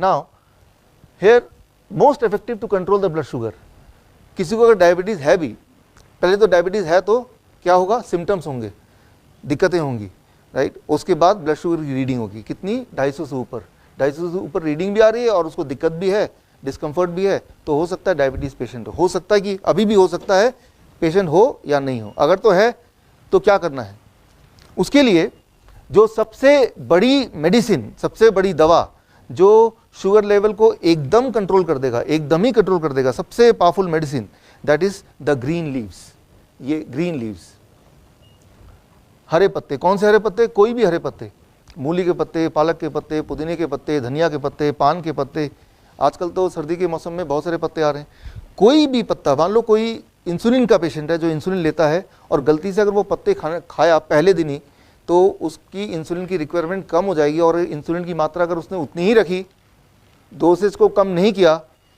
Now here most effective to control the blood sugar. किसी को अगर डायबिटीज़ है भी, पहले तो डायबिटीज़ है तो क्या होगा, सिम्टम्स होंगे, दिक्कतें होंगी, राइट। उसके बाद ब्लड शुगर की रीडिंग होगी कितनी, 250 से ऊपर, 250 से ऊपर रीडिंग भी आ रही है और उसको दिक्कत भी है, डिस्कम्फर्ट भी है, तो हो सकता है डायबिटीज़ पेशेंट हो सकता है कि अभी भी हो सकता है पेशेंट हो या नहीं हो। अगर तो है तो क्या करना है, उसके लिए जो सबसे बड़ी मेडिसिन, सबसे बड़ी दवा जो शुगर लेवल को एकदम कंट्रोल कर देगा, एकदम ही कंट्रोल कर देगा, सबसे powerful medicine, that is the green leaves. ये ग्रीन लीव्स, हरे पत्ते, कौन से हरे पत्ते, कोई भी हरे पत्ते, मूली के पत्ते, पालक के पत्ते, पुदीने के पत्ते, धनिया के पत्ते, पान के पत्ते, आजकल तो सर्दी के मौसम में बहुत सारे पत्ते आ रहे हैं, कोई भी पत्ता। मान लो कोई इंसुलिन का पेशेंट है जो इंसुलिन लेता है और गलती से अगर वो पत्ते खाया पहले दिन ही, तो उसकी इंसुलिन की रिक्वायरमेंट कम हो जाएगी और इंसुलिन की मात्रा अगर उसने उतनी ही रखी, डोसेज को कम नहीं किया,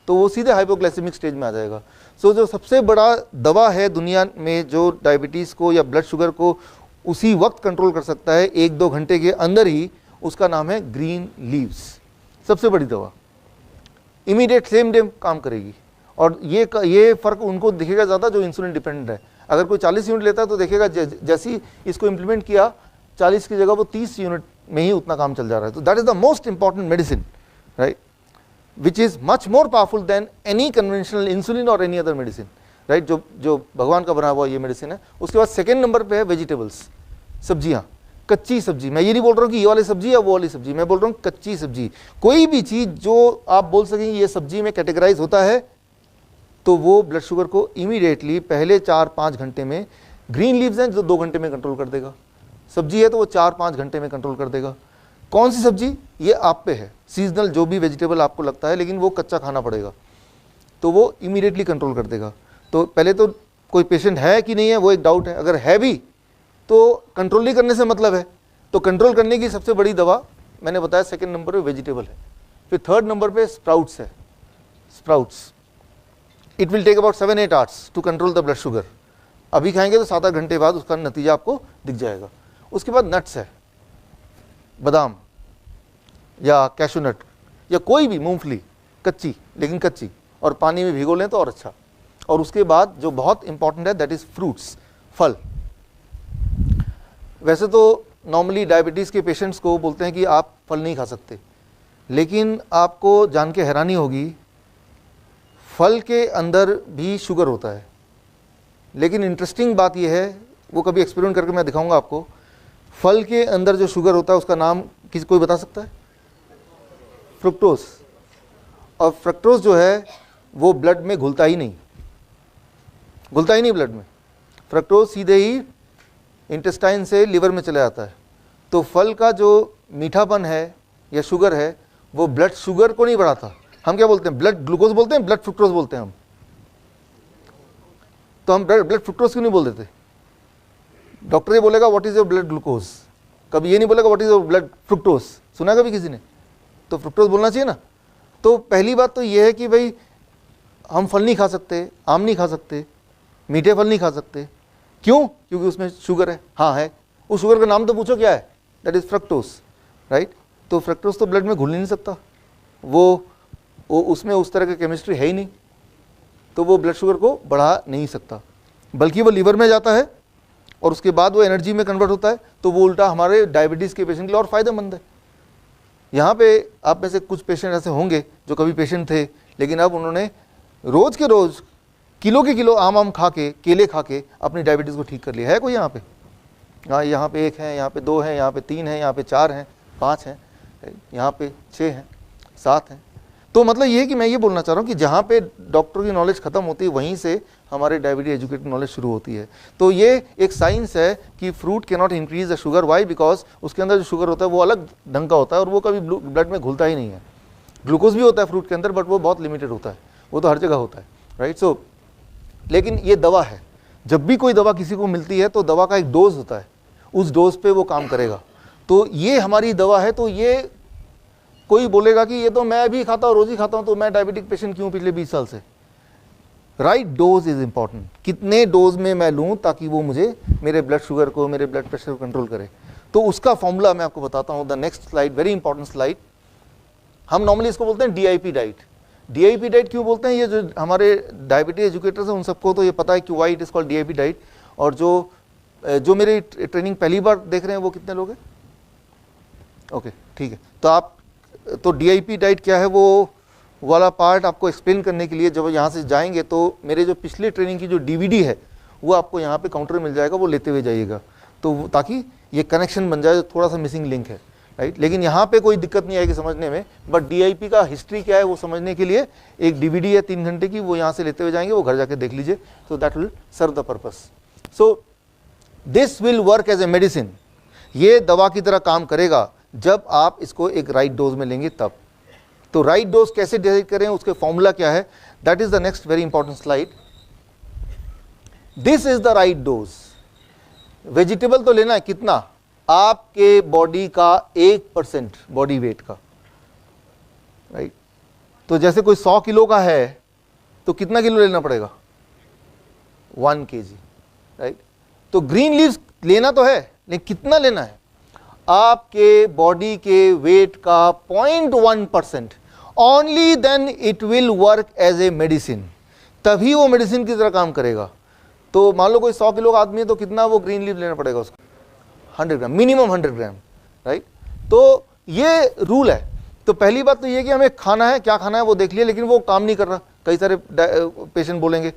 तो वो सीधे हाइपोग्लाइसेमिक स्टेज में आ जाएगा। सो जो सबसे बड़ा दवा है दुनिया में जो डायबिटीज़ को या ब्लड शुगर को उसी वक्त कंट्रोल कर सकता है, 1-2 घंटे के अंदर ही, उसका नाम है ग्रीन लीव्स। सबसे बड़ी दवा, इमीडिएट सेम डे काम करेगी। और ये फ़र्क उनको दिखेगा ज़्यादा जो इंसुलिन डिपेंडेंट है। अगर कोई 40 यूनिट लेता है तो देखेगा जैसे ही इसको इम्प्लीमेंट किया, 40 की जगह वो 30 यूनिट में ही उतना काम चल जा रहा है। तो that is the most important medicine, right, which is much more powerful than any conventional insulin or any other medicine, right। जो भगवान का बना हुआ ये मेडिसिन है। उसके बाद सेकेंड नंबर पे है वेजिटेबल्स, सब्जियाँ, कच्ची सब्जी। मैं ये नहीं बोल रहा हूँ कि ये वाली सब्जी या वो वाली सब्जी, मैं बोल रहा हूँ कच्ची सब्जी। कोई भी चीज़ जो आप बोल सकें ये सब्जी में कैटेगराइज होता है, तो वो ब्लड शुगर को इमीडिएटली पहले 4-5 घंटे में, ग्रीन लीव्स हैं जो 2 घंटे में कंट्रोल कर देगा, सब्जी है तो वो 4-5 घंटे में कंट्रोल कर देगा। कौन सी सब्जी, ये आप पे है, सीजनल जो भी वेजिटेबल आपको लगता है, लेकिन वो कच्चा खाना पड़ेगा, तो वो इमीडिएटली कंट्रोल कर देगा। तो पहले तो कोई पेशेंट है कि नहीं है वो एक डाउट है, अगर है भी तो कंट्रोल नहीं करने से मतलब है। तो कंट्रोल करने की सबसे बड़ी दवा मैंने बताया सेकंड नंबर पे वेजिटेबल है। फिर थर्ड नंबर पे स्प्राउट्स है, sprouts. It will take about 7-8 hours to control the blood sugar. अभी खाएंगे तो 7-8 घंटे बाद उसका नतीजा आपको दिख जाएगा। उसके बाद नट्स है, बादाम या कैशू नट या कोई भी मूंगफली, कच्ची, लेकिन कच्ची, और पानी में भिगो लें तो और अच्छा। और उसके बाद जो बहुत इंपॉर्टेंट है दैट इज़ फ्रूट्स, फल। वैसे तो नॉर्मली डायबिटीज़ के पेशेंट्स को बोलते हैं कि आप फल नहीं खा सकते, लेकिन आपको जान के हैरानी होगी, फल के अंदर भी शुगर होता है। लेकिन इंटरेस्टिंग बात यह है, वो कभी एक्सपेरिमेंट करके मैं दिखाऊंगा आपको, फल के अंदर जो शुगर होता है उसका नाम किसी कोई बता सकता है? फ्रुक्टोज। और फ्रक्टोज जो है वो ब्लड में घुलता ही नहीं, घुलता ही नहीं ब्लड में। फ्रक्टोज सीधे ही इंटेस्टाइन से लिवर में चले जाता है। तो फल का जो मीठापन है या शुगर है वो ब्लड शुगर को नहीं बढ़ाता। हम क्या बोलते हैं, ब्लड ग्लूकोज बोलते हैं, ब्लड फ्रुक्टोज बोलते हैं हम। तो हम ब्लड फ्रुक्टोज क्यों नहीं बोल देते? डॉक्टर ये बोलेगा what is your blood glucose, कभी ये नहीं बोलेगा what is your blood fructose. सुना कभी किसी ने? तो फ्रुक्टोज बोलना चाहिए ना। तो पहली बात तो ये है कि भाई हम फल नहीं खा सकते, आम नहीं खा सकते, मीठे फल नहीं खा सकते। क्यों? क्योंकि उसमें शुगर है। हाँ है, उस शुगर का नाम तो पूछो क्या है, दैट इज फ्रक्टोज, राइट। तो फ्रक्टोज तो ब्लड में घुल नहीं सकता, वो उसमें उस तरह की केमिस्ट्री है ही नहीं, तो वो ब्लड शुगर को बढ़ा नहीं सकता, बल्कि वो लीवर में जाता है और उसके बाद वो एनर्जी में कन्वर्ट होता है। तो वो उल्टा हमारे डायबिटीज़ के पेशेंट के लिए और फायदेमंद है। यहाँ पे आप में से कुछ पेशेंट ऐसे होंगे जो कभी पेशेंट थे, लेकिन अब उन्होंने रोज़ के रोज़ किलो के किलो आम खा के, केले खा के अपनी डायबिटीज़ को ठीक कर लिया है। कोई यहाँ पे? हाँ, यहाँ पे 1 है, यहाँ पे 2 है, यहाँ पे 3 है, यहाँ पे 4 हैं, 5 हैं, यहाँ पे 6 हैं, 7 हैं। तो मतलब ये है कि मैं ये बोलना चाह रहा हूँ कि जहाँ पे डॉक्टर की नॉलेज खत्म होती है वहीं से हमारे डायबिटीज एजुकेटेड नॉलेज शुरू होती है। तो ये एक साइंस है कि fruit can not increase the sugar. Why? Because उसके अंदर जो शुगर होता है वो अलग ढंग का होता है और वो कभी ब्लड में घुलता ही नहीं है। ग्लूकोज भी होता है फ्रूट के अंदर, बट वो बहुत लिमिटेड होता है, वो तो हर जगह होता है, राइट। सो लेकिन ये दवा है, जब भी कोई दवा किसी को मिलती है तो दवा का एक डोज होता है, उस डोज पे वो काम करेगा। तो ये हमारी दवा है। तो ये कोई बोलेगा कि ये तो मैं भी खाता हूँ, रोज ही खाता हूँ, तो मैं डायबिटिक पेशेंट क्यों पिछले 20 साल से? Right dose is important. कितने डोज में मैं लूँ ताकि वो मुझे मेरे ब्लड शुगर को, मेरे ब्लड प्रेशर को कंट्रोल करे। तो उसका फॉर्मूला मैं आपको बताता हूँ। The next slide, very important slide. हम नॉर्मली इसको बोलते हैं DIP डाइट। DIP डाइट क्यों बोलते हैं, ये जो हमारे डायबिटीज एजुकेटर्स हैं उन सबको तो ये पता है कि why it is called DIP diet. और जो मेरी ट्रेनिंग पहली बार देख रहे हैं वो कितने लोग हैं? ओके, ठीक है। तो DIP डाइट क्या है वो वाला पार्ट आपको एक्सप्लेन करने के लिए जब यहाँ से जाएंगे तो मेरे जो पिछले ट्रेनिंग की जो DVD है वो आपको यहाँ पे काउंटर में मिल जाएगा, वो लेते हुए जाइएगा, तो ताकि ये कनेक्शन बन जाए, थोड़ा सा मिसिंग लिंक है, राइट। लेकिन यहाँ पे कोई दिक्कत नहीं आएगी समझने में, बट DIP का हिस्ट्री क्या है वो समझने के लिए एक DVD है 3 घंटे की, वो यहाँ से लेते हुए जाएंगे, वो घर जाके देख लीजिए, तो that will serve the purpose. So this will work as a medicine, ये दवा की तरह काम करेगा जब आप इसको एक राइट डोज में लेंगे तब। तो राइट डोज कैसे डिसाइड करें, उसके फॉर्मूला क्या है, that is the next very important slide. This is the right dose. Vegetable तो लेना है कितना, आपके बॉडी का 1% बॉडी वेट का, राइट। तो जैसे कोई 100 किलो का है तो कितना किलो लेना पड़ेगा, 1 kg, राइट। तो ग्रीन लीव्स लेना तो है, लेकिन कितना लेना है, आपके बॉडी के वेट का 0.1%, only then it will work as a medicine, तभी वो मेडिसिन की तरह काम करेगा। तो मान लो कोई 100 किलो का आदमी है तो कितना वो ग्रीन लीव लेना पड़ेगा उसको, 100 ग्राम, मिनिमम 100 ग्राम, राइट। तो ये रूल है। तो पहली बात तो ये कि हमें खाना है, क्या खाना है वो देख लिया, लेकिन वो काम नहीं कर रहा। कई सारे पेशेंट बोलेंगे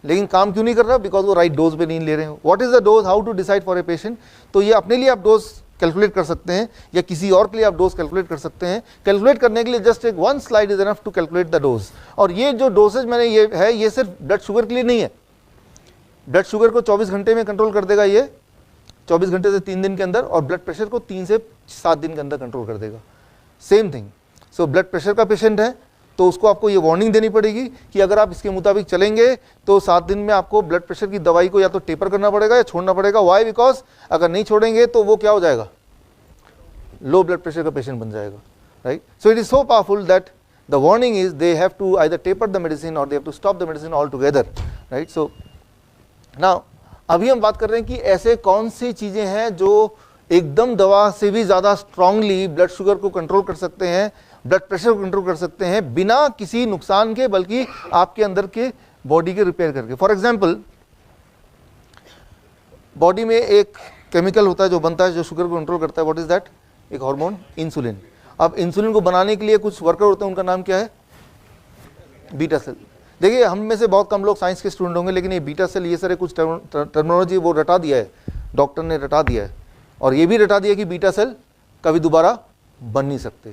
लेकिन काम क्यों नहीं कर रहा, बिकॉज वो राइट डोज पे नहीं ले रहे हैं। What is the dose, how to decide for a patient, तो ये अपने लिए आप डोज कैलकुलेट कर सकते हैं या किसी और के लिए आप डोज कैलकुलेट कर सकते हैं। कैलकुलेट करने के लिए जस्ट एक 1 slide is enough to calculate the dose. और ये जो डोसेज मैंने ये है, ये सिर्फ ब्लड शुगर के लिए नहीं है। ब्लड शुगर को 24 घंटे में कंट्रोल कर देगा ये, 24 घंटे से 3 दिन के अंदर, और ब्लड प्रेशर को 3 से 7 दिन के अंदर कंट्रोल कर देगा, same thing. So blood pressure का पेशेंट है तो उसको आपको ये वार्निंग देनी पड़ेगी कि अगर आप इसके मुताबिक चलेंगे तो 7 दिन में आपको ब्लड प्रेशर की दवाई को या तो टेपर करना पड़ेगा या छोड़ना पड़ेगा। वाई, बिकॉज अगर नहीं छोड़ेंगे तो वो क्या हो जाएगा, लो ब्लड प्रेशर का पेशेंट बन जाएगा, right. So it is so powerful that the warning is they have to either taper the medicine or they have to stop the medicine altogether, right. So now अभी हम बात कर रहे हैं कि ऐसे कौन सी चीजें हैं जो एकदम दवा से भी ज्यादा स्ट्रांगली ब्लड शुगर को कंट्रोल कर सकते हैं, ब्लड प्रेशर को कंट्रोल कर सकते हैं बिना किसी नुकसान के, बल्कि आपके अंदर के बॉडी के रिपेयर करके। फॉर एग्जांपल, बॉडी में एक केमिकल होता है जो बनता है जो शुगर को कंट्रोल करता है। व्हाट इज दैट, एक हार्मोन इंसुलिन। अब इंसुलिन को बनाने के लिए कुछ वर्कर होते हैं, उनका नाम क्या है, बीटा सेल। देखिए हम में से बहुत कम लोग साइंस के स्टूडेंट होंगे, लेकिन ये बीटा सेल, ये सारे कुछ टर्मिनोलॉजी वो रटा दिया है, डॉक्टर ने रटा दिया है, और ये भी रटा दिया कि बीटा सेल कभी दोबारा बन नहीं सकते।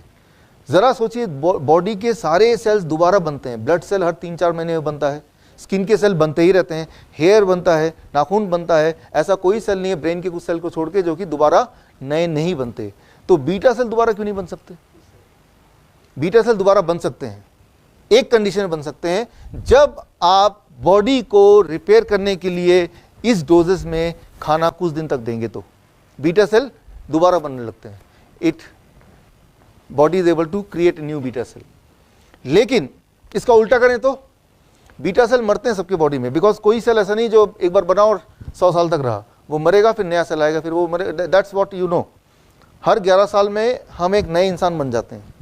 ज़रा सोचिए, बॉडी के सारे सेल्स दोबारा बनते हैं। ब्लड सेल हर 3-4 महीने में बनता है, स्किन के सेल बनते ही रहते हैं, हेयर बनता है, नाखून बनता है, ऐसा कोई सेल नहीं है ब्रेन के कुछ सेल को छोड़ के जो कि दोबारा नए नहीं बनते। तो बीटा सेल दोबारा क्यों नहीं बन सकते? बीटा सेल दोबारा बन सकते हैं, एक कंडीशन में बन सकते हैं, जब आप बॉडी को रिपेयर करने के लिए इस डोजेस में खाना कुछ दिन तक देंगे तो बीटा सेल दोबारा बनने लगते हैं। It body is able to create new beta cell. लेकिन इसका उल्टा करें तो बीटा सेल मरते हैं सबके बॉडी में, बिकॉज कोई सेल ऐसा नहीं जो एक बार बना और 100 साल तक रहा, वो मरेगा फिर नया सेल आएगा फिर वो मरे। That's what you know. हर 11 साल में हम एक नए इंसान बन जाते हैं,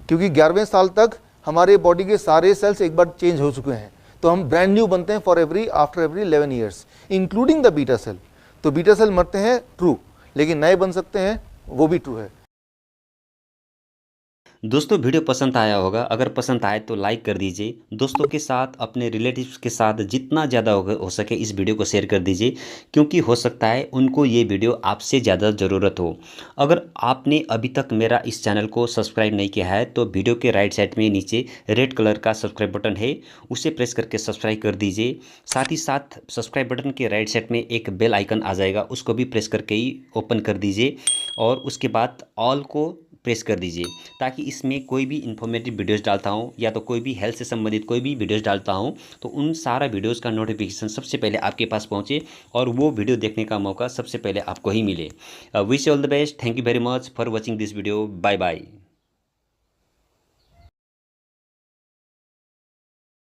क्योंकि 11वें साल तक हमारे बॉडी के सारे सेल्स एक बार चेंज हो चुके हैं, तो हम ब्रांड न्यू बनते हैं after every 11 years, including the beta cell. तो बीटा सेल मरते हैं, ट्रू, लेकिन नए बन सकते हैं, वो भी ट्रू है। दोस्तों वीडियो पसंद आया होगा, अगर पसंद आए तो लाइक कर दीजिए। दोस्तों के साथ, अपने रिलेटिव्स के साथ जितना ज़्यादा हो सके इस वीडियो को शेयर कर दीजिए, क्योंकि हो सकता है उनको ये वीडियो आपसे ज़्यादा ज़रूरत हो। अगर आपने अभी तक मेरा इस चैनल को सब्सक्राइब नहीं किया है तो वीडियो के राइट साइड में नीचे रेड कलर का सब्सक्राइब बटन है, उसे प्रेस करके सब्सक्राइब कर दीजिए। साथ ही साथ सब्सक्राइब बटन के राइट साइड में एक बेल आइकन आ जाएगा, उसको भी प्रेस करके ही ओपन कर दीजिए, और उसके बाद ऑल को प्रेस कर दीजिए, ताकि इसमें कोई भी इन्फॉर्मेटिव वीडियोस डालता हूं या तो कोई भी हेल्थ से संबंधित कोई भी वीडियोस डालता हूं तो उन सारा वीडियोस का नोटिफिकेशन सबसे पहले आपके पास पहुंचे और वो वीडियो देखने का मौका सबसे पहले आपको ही मिले। Wish you all the best. Thank you very much for watching this video. Bye bye.